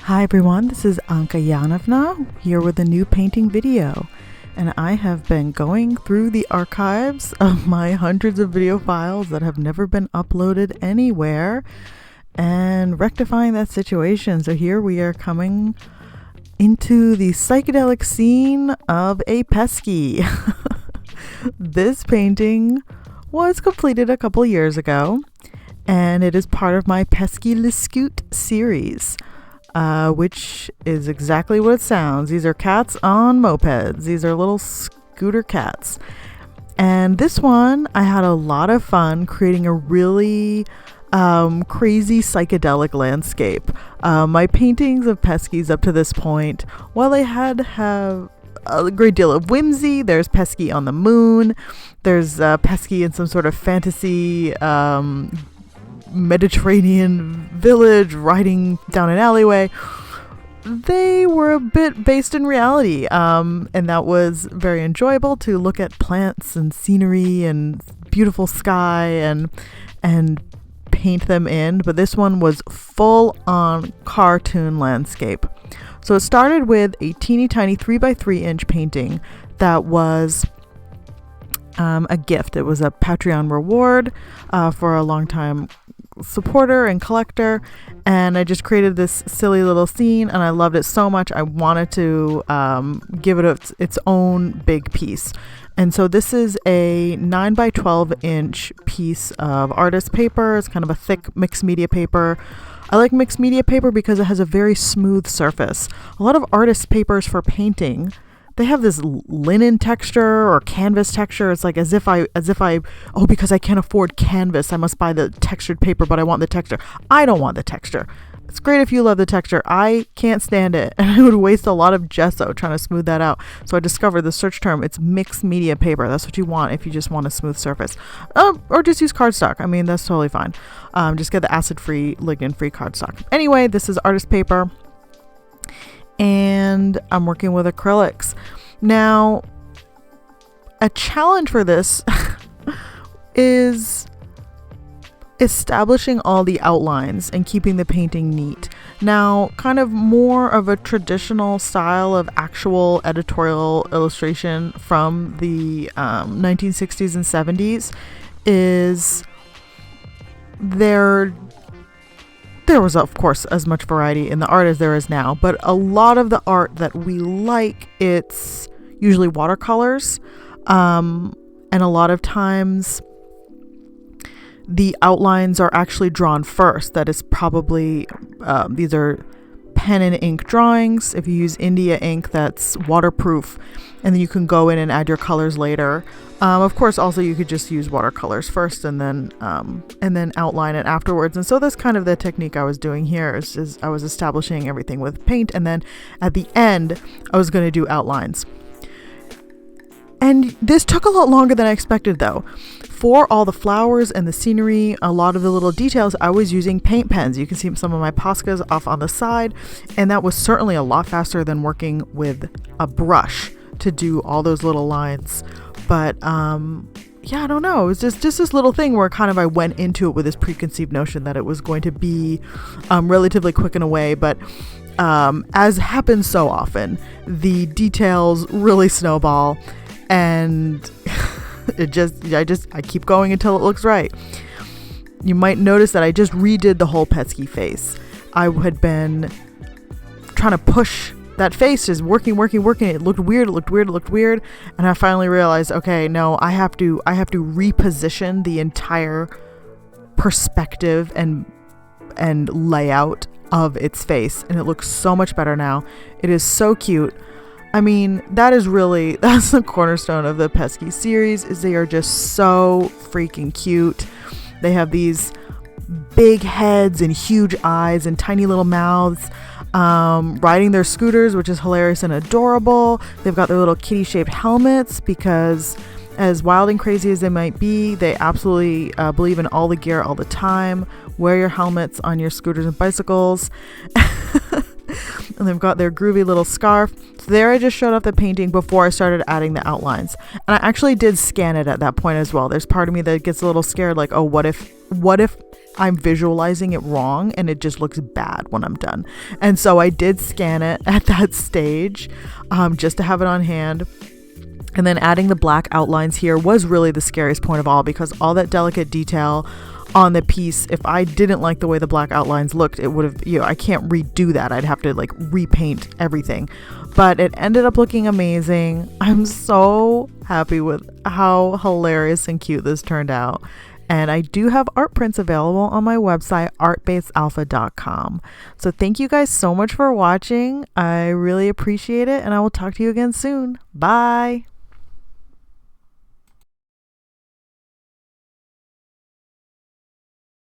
Hi everyone, this is Anka here with a new painting video, and I have been going through the archives of my hundreds of video files that have never been uploaded anywhere and rectifying that situation. So here we are coming into the psychedelic scene of a Pesky. This painting was completed a couple years ago, and it is part of my Pesky LeScoot series. Which is exactly what it sounds. These are cats on mopeds. These are little scooter cats. And this one, I had a lot of fun creating a really crazy psychedelic landscape. My paintings of Peskies up to this point, while they have a great deal of whimsy, there's Pesky on the moon, there's Pesky in some sort of fantasy Mediterranean village riding down an alleyway. They were a bit based in reality, and that was very enjoyable to look at plants and scenery and beautiful sky and paint them in. But this one was full on cartoon landscape. So it started with a teeny tiny 3x3 inch painting that was a gift. It was a Patreon reward for a long time supporter and collector, and I just created this silly little scene and I loved it so much I wanted to give it its own big piece. And so this is a 9x12 inch piece of artist paper. It's kind of a thick mixed media paper. I like mixed media paper because it has a very smooth surface. A lot of artist papers for painting, they have this linen texture or canvas texture. It's like as if I, because I can't afford canvas, I must buy the textured paper, but I want the texture. I don't want the texture. It's great if you love the texture. I can't stand it. And I would waste a lot of gesso trying to smooth that out. So I discovered the search term, it's mixed media paper. That's what you want if you just want a smooth surface. Or just use cardstock. I mean, that's totally fine. Just get the acid-free, lignin-free cardstock. Anyway, this is artist paper, and I'm working with acrylics. Now, a challenge for this is establishing all the outlines and keeping the painting neat. Now, kind of more of a traditional style of actual editorial illustration from the 1960s and 70s is there was, of course, as much variety in the art as there is now, but a lot of the art that we like, it's usually watercolors, and a lot of times the outlines are actually drawn first. That is probably, these are pen and ink drawings. If you use India ink, that's waterproof, and then you can go in and add your colors later. Of course, also you could just use watercolors first and then outline it afterwards. And so that's kind of the technique I was doing here. Is I was establishing everything with paint, and then at the end I was going to do outlines. And this took a lot longer than I expected, though. For all the flowers and the scenery, a lot of the little details, I was using paint pens. You can see some of my Poscas off on the side, and that was certainly a lot faster than working with a brush to do all those little lines. But yeah, I don't know. It was just this little thing where kind of I went into it with this preconceived notion that it was going to be relatively quick in a way, but as happens so often, the details really snowball, and I keep going until it looks right. You might notice that I just redid the whole Pesky face. I had been trying to push that face, is working. It looked weird. And I finally realized, okay, no, I have to reposition the entire perspective and layout of its face. And it looks so much better now. It is so cute. I mean, that's the cornerstone of the Pesky series, is they are just so freaking cute. They have these big heads and huge eyes and tiny little mouths, riding their scooters, which is hilarious and adorable. They've got their little kitty-shaped helmets because, as wild and crazy as they might be, they absolutely believe in all the gear all the time. Wear your helmets on your scooters and bicycles. And they've got their groovy little scarf. So there I just showed off the painting before I started adding the outlines. And I actually did scan it at that point as well. There's part of me that gets a little scared, like, oh, what if what if I'm visualizing it wrong and it just looks bad when I'm done? And so I did scan it at that stage, just to have it on hand. And then adding the black outlines here was really the scariest point of all, because all that delicate detail on the piece, if I didn't like the way the black outlines looked, it would have, I can't redo that. I'd have to like repaint everything. But it ended up looking amazing. I'm so happy with how hilarious and cute this turned out. And I do have art prints available on my website, artbasealpha.com. So thank you guys so much for watching. I really appreciate it, and I will talk to you again soon. Bye.